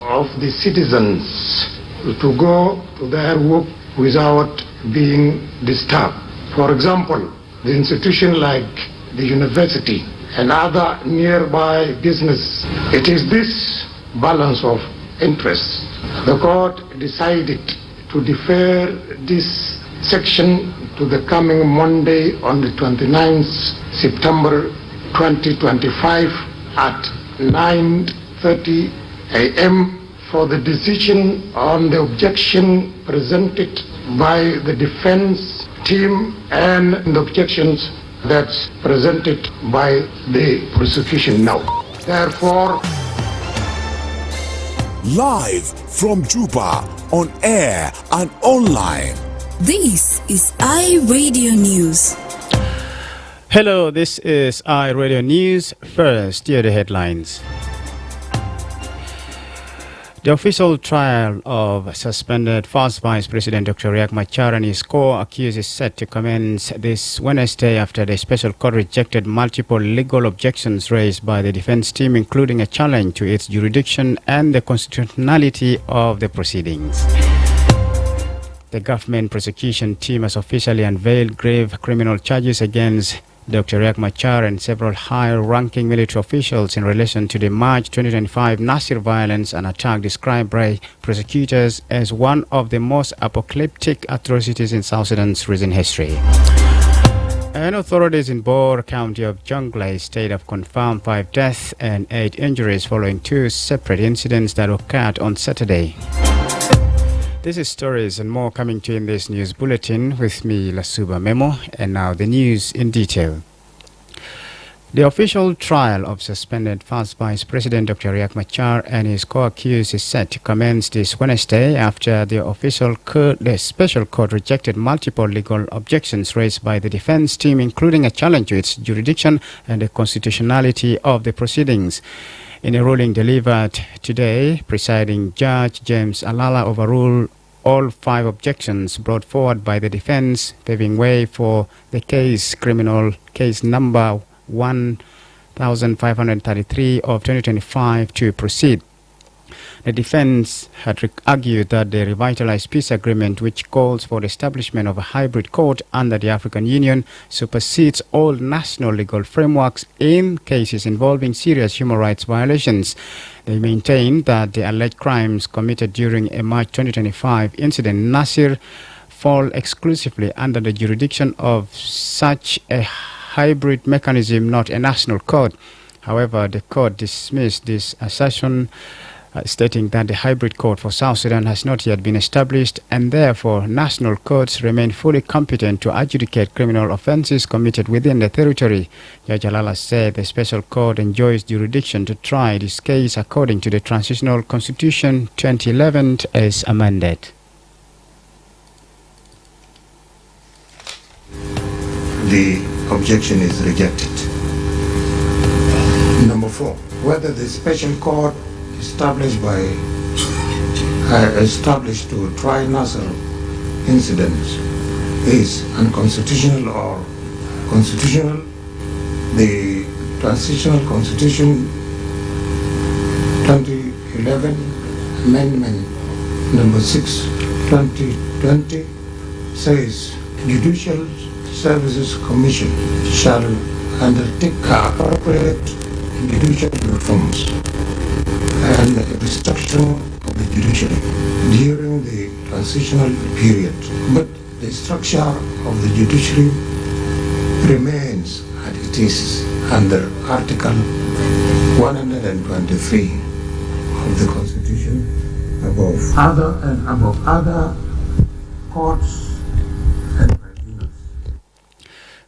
of the citizens to go to their work without being disturbed. For example, the institution like the university and other nearby business. It is this balance of interests. The court decided to defer this section to the coming Monday on the 29th September 2025 at 9:30 a.m. for the decision on the objection presented by the defense team and the objections that's presented by the prosecution now. Therefore, live from Juba, on air and online. This is iRadio News. Hello, this is iRadio News. First, here are the headlines. The official trial of suspended first Vice President Dr. Riek Machar and his co-accused is set to commence this Wednesday after the special court rejected multiple legal objections raised by the defense team, including a challenge to its jurisdiction and the constitutionality of the proceedings. The government prosecution team has officially unveiled grave criminal charges against Dr. Riek Machar and several high-ranking military officials in relation to the March 2025 Nasir violence and attack described by prosecutors as one of the most apocalyptic atrocities in South Sudan's recent history. And authorities in Bor County of Jonglei State have confirmed 5 deaths and 8 injuries following 2 separate incidents that occurred on Saturday. This is stories and more coming to you in this news bulletin with me, Lasuba Memo, and now the news in detail. The official trial of suspended first Vice President Dr. Riek Machar and his co-accused is set to commence this Wednesday after the special court rejected multiple legal objections raised by the defense team, including a challenge to its jurisdiction and the constitutionality of the proceedings. In a ruling delivered today, presiding Judge James Alala overruled all 5 objections brought forward by the defense, paving way for the criminal case number 1533 of 2025 to proceed. The defense had argued that the revitalized peace agreement, which calls for the establishment of a hybrid court under the African Union, supersedes all national legal frameworks in cases involving serious human rights violations. They maintain that the alleged crimes committed during a March 2025 incident in Nasir fall exclusively under the jurisdiction of such a hybrid mechanism, not a national court. However, the court dismissed this assertion, stating that the hybrid court for South Sudan has not yet been established and therefore national courts remain fully competent to adjudicate criminal offences committed within the territory. Judge Alala said the special court enjoys jurisdiction to try this case according to the Transitional Constitution 2011 as amended. The objection is rejected. Number 4, whether the special court established to try Nasser incidents is unconstitutional or constitutional. The Transitional Constitution 2011 Amendment number 6 2020 says Judicial Services Commission shall undertake appropriate judicial reforms and restructuring of the judiciary during the transitional period. But the structure of the judiciary remains as it is under Article 123 of the Constitution above other courts and tribunals.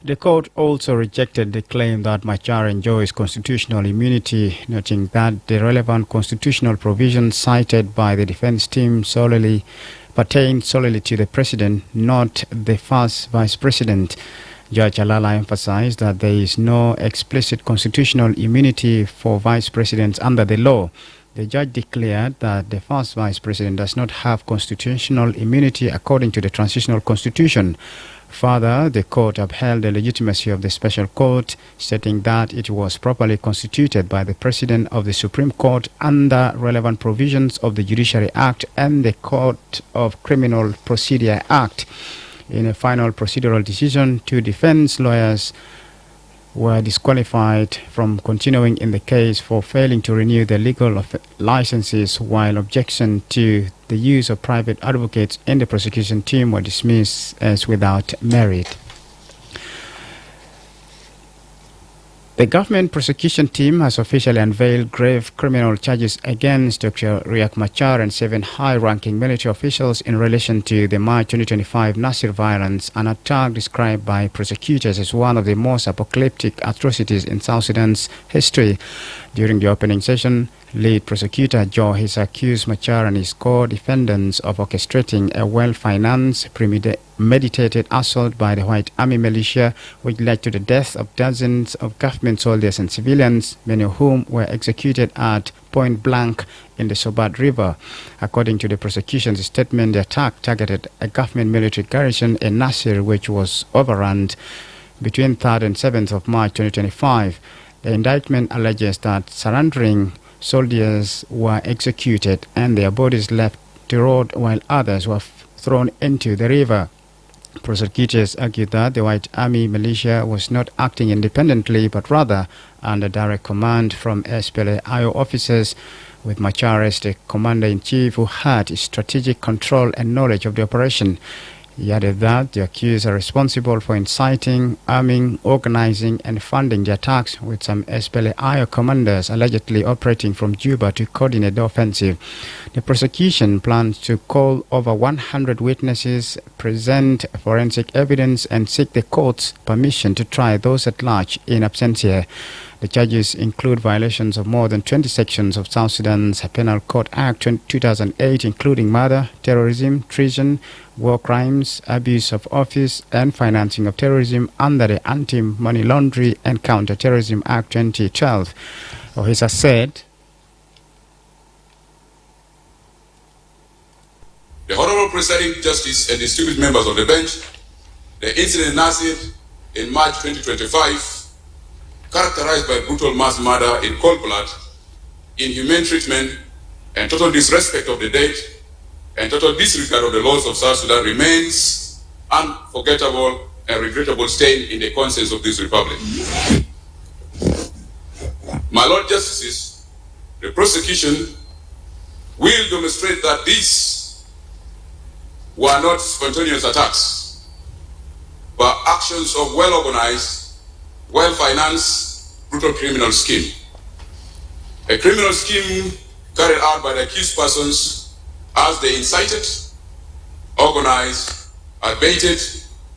The court also rejected the claim that Machar enjoys constitutional immunity, noting that the relevant constitutional provisions cited by the defense team pertain solely to the president, not the first vice president. Judge Alala emphasized that there is no explicit constitutional immunity for vice presidents under the law. The judge declared that the first vice president does not have constitutional immunity according to the transitional constitution. Further, the court upheld the legitimacy of the special court, stating that it was properly constituted by the President of the Supreme Court under relevant provisions of the Judiciary Act and the Court of Criminal Procedure Act. In a final procedural decision, 2 defense lawyers were disqualified from continuing in the case for failing to renew their legal licenses, while objection to the use of private advocates in the prosecution team were dismissed as without merit. The government prosecution team has officially unveiled grave criminal charges against Dr. Riek Machar and 7 high-ranking military officials in relation to the March 2025 Nasir violence, an attack described by prosecutors as one of the most apocalyptic atrocities in South Sudan's history. During the opening session, lead prosecutor Joe has accused Machar and his co-defendants of orchestrating a well-financed, premeditated assault by the White Army militia, which led to the death of dozens of government soldiers and civilians, many of whom were executed at point blank in the Sobat River. According to the prosecution's statement, the attack targeted a government military garrison in Nasir, which was overrun between 3rd and 7th of March 2025. The indictment alleges that surrendering soldiers were executed and their bodies left to rot while others were thrown into the river. Prosecutors argued that the White Army militia was not acting independently but rather under direct command from SPLA-IO officers, with Machar as the commander-in-chief who had strategic control and knowledge of the operation. He added that the accused are responsible for inciting, arming, organizing and funding the attacks, with some SPLA-IO commanders allegedly operating from Juba to coordinate the offensive. The prosecution plans to call over 100 witnesses, present forensic evidence and seek the court's permission to try those at large in absentia. The charges include violations of more than 20 sections of South Sudan's Penal Code Act 2008, including murder, terrorism, treason, war crimes, abuse of office, and financing of terrorism under the Anti-Money Laundering and Counter-Terrorism Act 2012. Ohisa said, The Honorable Presiding Justice and distinguished members of the bench, the incident in Nasir in March 2025, characterized by brutal mass murder in cold blood, inhumane treatment, and total disrespect of the dead, and total disregard of the laws of South Sudan, remains unforgettable and regrettable stain in the conscience of this republic. My Lord Justices, the prosecution will demonstrate that these were not spontaneous attacks, but actions of well-organized, well-financed, brutal criminal scheme. A criminal scheme carried out by the accused persons as they incited, organized, abated,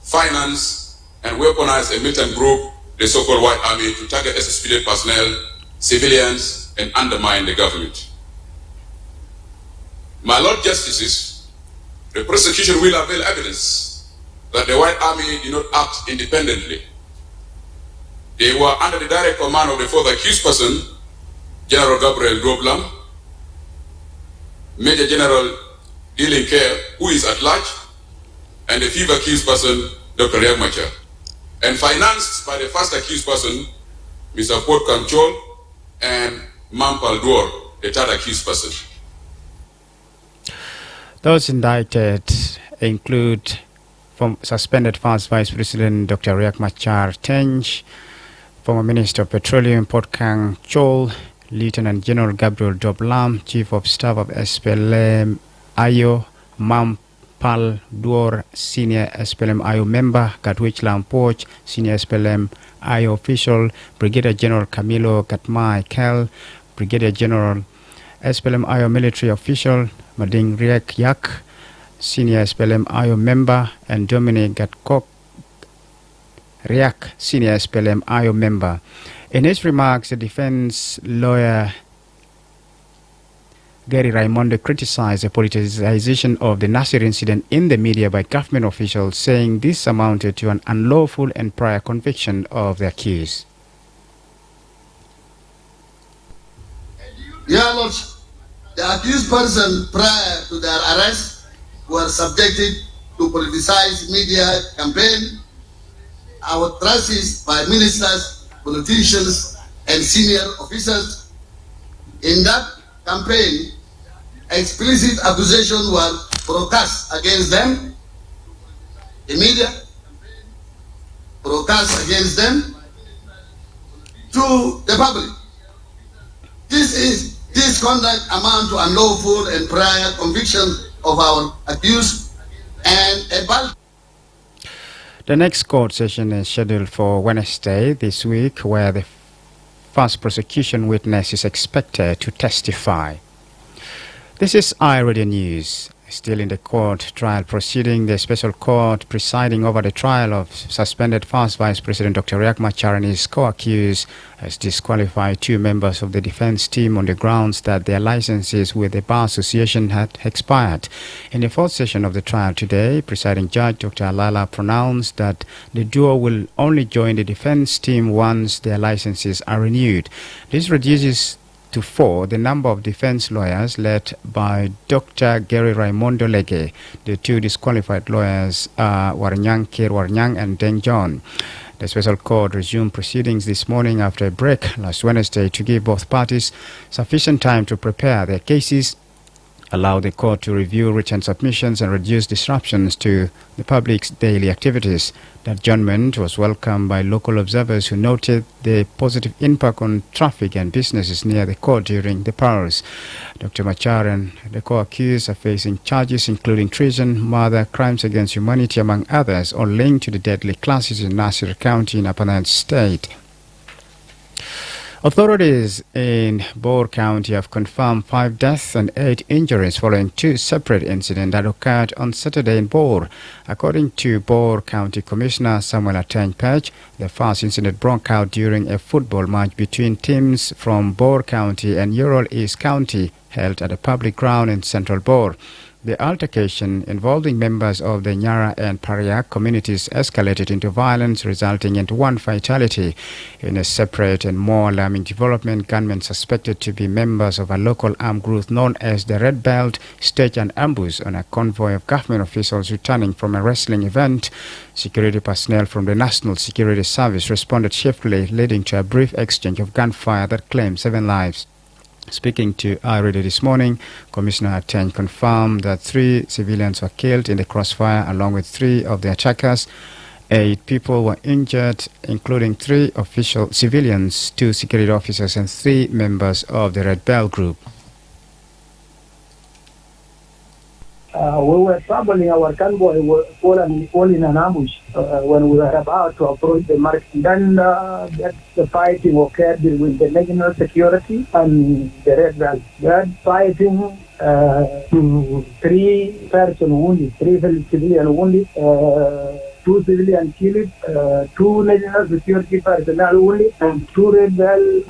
financed, and weaponized a militant group, the so-called White Army, to target SSPD personnel, civilians, and undermine the government. My Lord Justices, the prosecution will avail evidence that the White Army did not act independently. They were under the direct command of the fourth accused person, General Gabriel Groblam, Major General Dylan Kerr, who is at large, and the fifth accused person, Dr. Riek Machar, and financed by the first accused person, Mr. Port Kamchol, and Mampal Duor, the third accused person. Those indicted include suspended First Vice President Dr. Riek Machar Tenj, former Minister of Petroleum Port Kang Chol, Lieutenant General Gabriel Doblam, Chief of Staff of SPLM-IO, Mampal Duor, Senior SPLM-IO member, Gatwich Lampoch, Senior SPLM-IO official, Brigadier General Camilo Gatmai Kel, Brigadier General SPLM-IO military official, Mading Riek Yak, Senior SPLM-IO member, and Dominic Gatkok Riak, Senior SPLM-IO member. In his remarks, the defense lawyer Gary Raimondo criticized the politicization of the Nasir incident in the media by government officials, saying this amounted to an unlawful and prior conviction of the accused. Your Lordship, the accused person prior to their arrest were subjected to to politicize media campaign, outrages by ministers, politicians, and senior officers. In that campaign, explicit accusations were broadcast against them. The media broadcast against them to the public. This conduct amount to unlawful and prior conviction of our accused and a bulk. The next court session is scheduled for Wednesday this week, where the first prosecution witness is expected to testify. This is iRadio News. Still in the court trial proceeding, the special court presiding over the trial of suspended first Vice President Dr. Riek Machar and his co-accused has disqualified two members of the defense team on the grounds that their licenses with the Bar Association had expired. In the fourth session of the trial today, presiding judge Dr. Alala pronounced that the duo will only join the defense team once their licenses are renewed. This reduces to 4 the number of defense lawyers led by Dr. Gary Raimondo Lege. The two disqualified lawyers are Warnyang Kir Warnyang and Deng John. The special court resumed proceedings this morning after a break last Wednesday to give both parties sufficient time to prepare their cases, allow the court to review written submissions, and reduce disruptions to the public's daily activities. That adjournment was welcomed by local observers who noted the positive impact on traffic and businesses near the court during the pause. Dr. Machar and the co-accused are facing charges including treason, murder, crimes against humanity, among others, all linked to the deadly clashes in Nasir County in Upper Nile State. Authorities in Bor County have confirmed 5 deaths and 8 injuries following 2 separate incidents that occurred on Saturday in Bor. According to Bor County Commissioner Samuel Ateng Pech, the first incident broke out during a football match between teams from Bor County and Ural East County held at a public ground in central Bor. The altercation involving members of the Nyara and Pariak communities escalated into violence, resulting in 1 fatality. In a separate and more alarming development, gunmen suspected to be members of a local armed group known as the Red Belt staged an ambush on a convoy of government officials returning from a wrestling event. Security personnel from the National Security Service responded swiftly, leading to a brief exchange of gunfire that claimed 7 lives. Speaking to iRadio this morning, Commissioner Ateng confirmed that 3 civilians were killed in the crossfire along with 3 of the attackers. 8 people were injured, including 3 official civilians, 2 security officers and 3 members of the Red Bell group. We were traveling, our convoy was all in an ambush when we were about to approach the market. Then the fighting occurred between the national security and the Red Belt. That fighting, 3 persons wounded, 3 civilians wounded, 2 civilians killed, 2 national security personnel wounded, and 2 Red Bell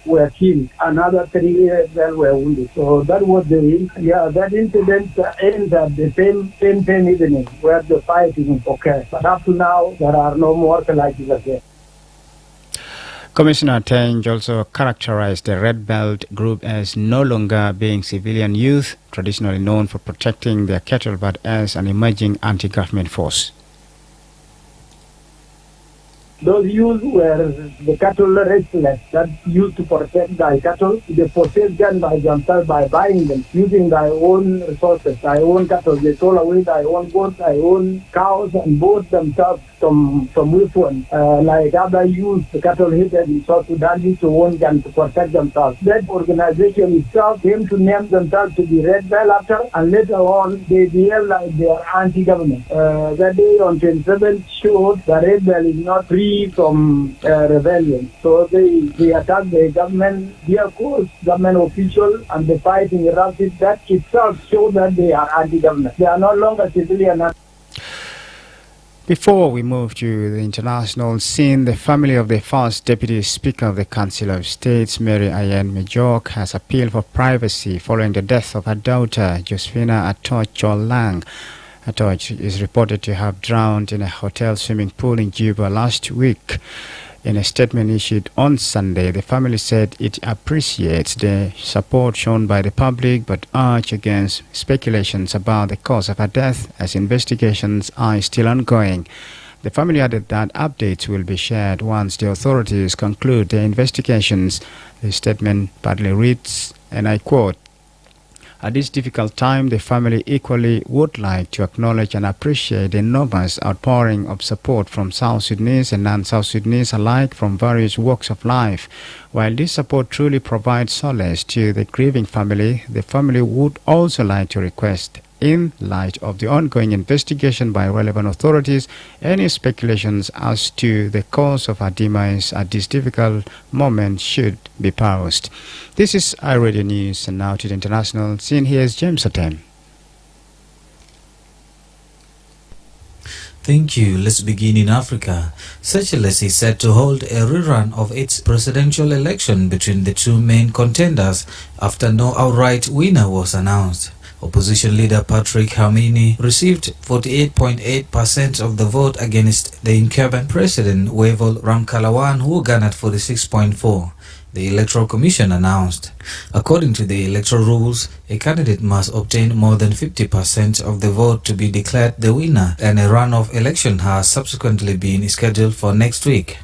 were killed. Another 3 Red Bell were wounded. So that was that incident ended at the same evening where the fighting occurred. But up to now, there are no more casualties again. Commissioner Teng also characterized the Red Belt group as no longer being civilian youth, traditionally known for protecting their cattle, but as an emerging anti-government force. Those youths were the cattle wrestlers that used to protect their cattle. They possess guns by themselves by buying them, using their own resources, their own cattle. They sold away their own goats, their own cows, and bought themselves some weapons. Like other youths, the cattle headed in South Sudan used to own guns to protect themselves. That organization itself came to name themselves to be Red Bell after, and later on they behave like they are anti-government. That day on 27th showed the Red Bell is not free from rebellion. So they attacked the government vehicles, government officials, and the fighting erupted. That itself showed that they are anti-government. They are no longer civilian. Before we move to the international scene, the family of the first Deputy Speaker of the Council of States, Mary Ayen Majok, has appealed for privacy following the death of her daughter, Josephina Atoch Cholang. Atoch is reported to have drowned in a hotel swimming pool in Juba last week. In a statement issued on Sunday, the family said it appreciates the support shown by the public but urged against speculations about the cause of her death as investigations are still ongoing. The family added that updates will be shared once the authorities conclude their investigations. The statement partly reads, and I quote, "At this difficult time, the family equally would like to acknowledge and appreciate the enormous outpouring of support from South Sudanese and non-South Sudanese alike from various walks of life. While this support truly provides solace to the grieving family, the family would also like to request, in light of the ongoing investigation by relevant authorities, any speculations as to the cause of her demise at this difficult moment should be paused." This is iRadio News, and now to the international scene. Here's James Atem. Thank you. Let's begin in Africa. Seychelles is set to hold a rerun of its presidential election between the two main contenders after no outright winner was announced. Opposition leader Patrick Hamini received 48.8% of the vote against the incumbent president Wavel Ramkalawan, who garnered 46.4%. The Electoral Commission announced. According to the electoral rules, a candidate must obtain more than 50% of the vote to be declared the winner, and a runoff election has subsequently been scheduled for next week.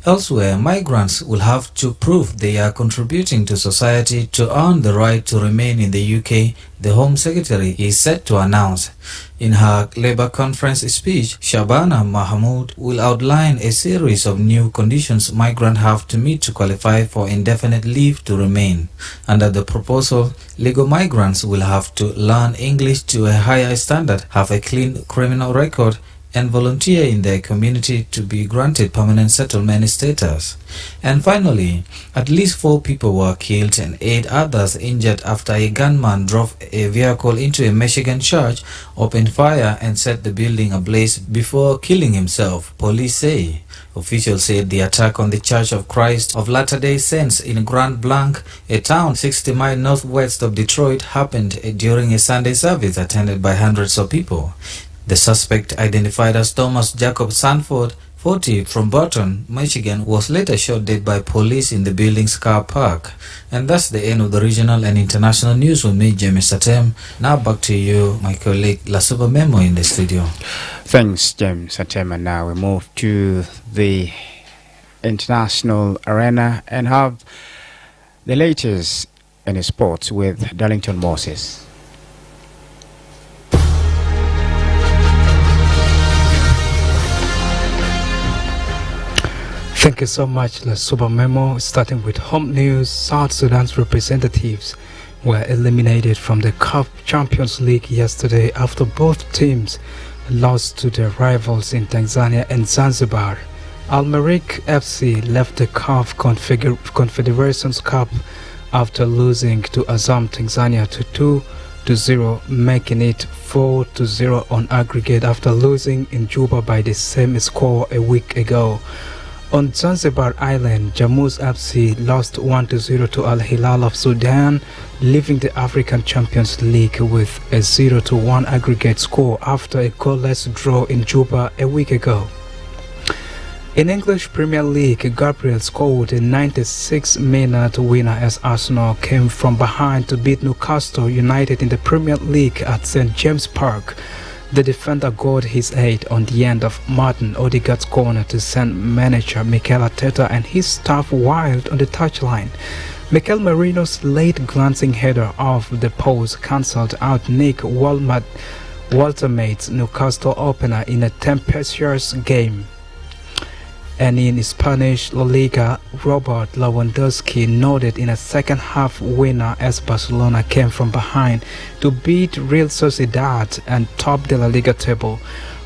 Elsewhere, migrants will have to prove they are contributing to society to earn the right to remain in the UK, the Home Secretary is set to announce. In her Labour conference speech, Shabana Mahmood will outline a series of new conditions migrants have to meet to qualify for indefinite leave to remain. Under the proposal, legal migrants will have to learn English to a higher standard, have a clean criminal record, and volunteer in their community to be granted permanent settlement status. And finally, at least 4 people were killed and 8 others injured after a gunman drove a vehicle into a Michigan church, opened fire, and set the building ablaze before killing himself, police say. Officials said the attack on the Church of Christ of Latter-day Saints in Grand Blanc, a town 60 miles northwest of Detroit, happened during a Sunday service attended by hundreds of people. The suspect, identified as Thomas Jacob Sanford, 40, from Burton, Michigan, was later shot dead by police in the building's car park. And that's the end of the regional and international news with me, James Atem. Now back to you, my colleague Lasuba Memo in the studio. Thanks, James Atem. And now we move to the international arena and have the latest in sports with Darlington Moses. Thank you so much, Lasuba Memo. Starting with home news, South Sudan's representatives were eliminated from the CAF Champions League yesterday after both teams lost to their rivals in Tanzania and Zanzibar. Al Merrikh FC left the CAF Confederations Cup after losing to Azam Tanzania to 2-0, making it 4-0 on aggregate after losing in Juba by the same score a week ago. On Zanzibar Island, Jammus FC lost 1-0 to Al Hilal of Sudan, leaving the African Champions League with a 0-1 aggregate score after a goalless draw in Juba a week ago. In English Premier League, Gabriel scored a 96-minute winner as Arsenal came from behind to beat Newcastle United in the Premier League at St James Park. The defender got his head on the end of Martin Odegaard's corner to send manager Mikel Arteta and his staff wild on the touchline. Mikel Merino's late glancing header off the post cancelled out Nick Waltermate's Newcastle opener in a tempestuous game. And in Spanish La Liga, Robert Lewandowski nodded in a second-half winner as Barcelona came from behind to beat Real Sociedad and top the La Liga table.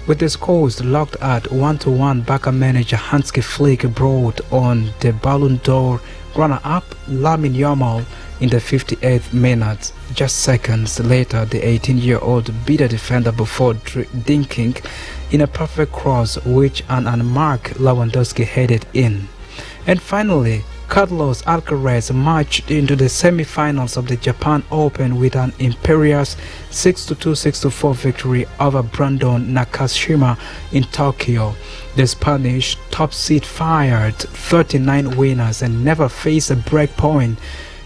With the scores locked at 1-1, Barca manager Hansi Flick brought on the Ballon d'Or runner-up Lamine Yamal in the 58th minute. Just seconds later, the 18-year-old beat a defender before dinking in a perfect cross which an unmarked Lewandowski headed in. And finally, Carlos Alcaraz marched into the semi-finals of the Japan Open with an imperious 6-2, 6-4 victory over Brandon Nakashima in Tokyo. The Spanish top seed fired 39 winners and never faced a break point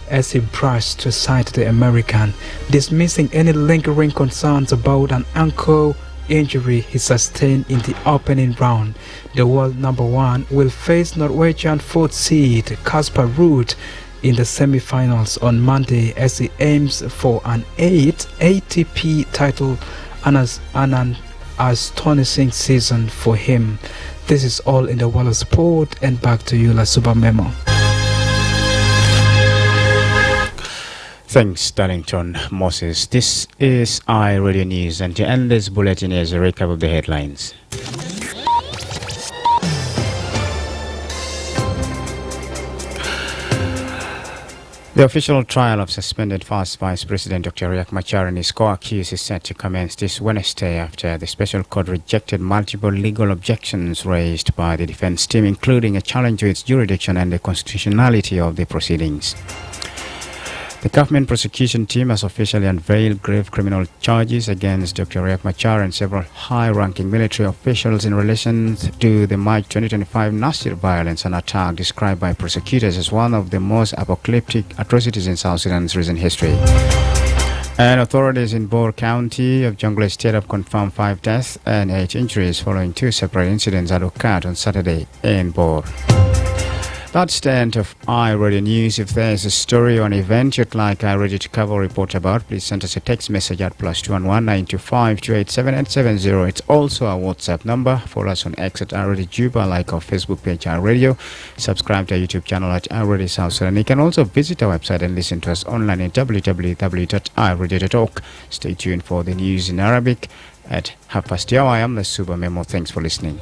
as he brushed aside the American, dismissing any lingering concerns about an ankle injury he sustained in the opening round. The world number one will face Norwegian fourth seed Casper Ruud in the semi-finals on Monday as he aims for an 8th ATP title and an astonishing season for him. This is all in the world of sport, and back to you, Lasuba Memo. Thanks, Darlington Moses. This is iRadio News, and to end this bulletin is a recap of the headlines. The official trial of suspended first Vice President Dr. Riek Machar and his co-accused is set to commence this Wednesday after the special court rejected multiple legal objections raised by the defense team, including a challenge to its jurisdiction and the constitutionality of the proceedings. The government prosecution team has officially unveiled grave criminal charges against Dr. Riek Machar and several high-ranking military officials in relation to the March 2025 Nasir violence and attack described by prosecutors as one of the most apocalyptic atrocities in South Sudan's recent history. And authorities in Bor County of Jonglei State have confirmed 5 deaths and 8 injuries following 2 separate incidents that occurred on Saturday in Bor. That's the end of iRadio News. If there's a story or an event you'd like iRadio to cover or report about, please send us a text message at +211 925 287 870. It's also our WhatsApp number. Follow us on X at iRadio Juba, like our Facebook page iRadio. Subscribe to our YouTube channel at iRadio South Sudan. You can also visit our website and listen to us online at www.iradio.org. Stay tuned for the news in Arabic at 12:30. I am Lasuba Memo. Thanks for listening.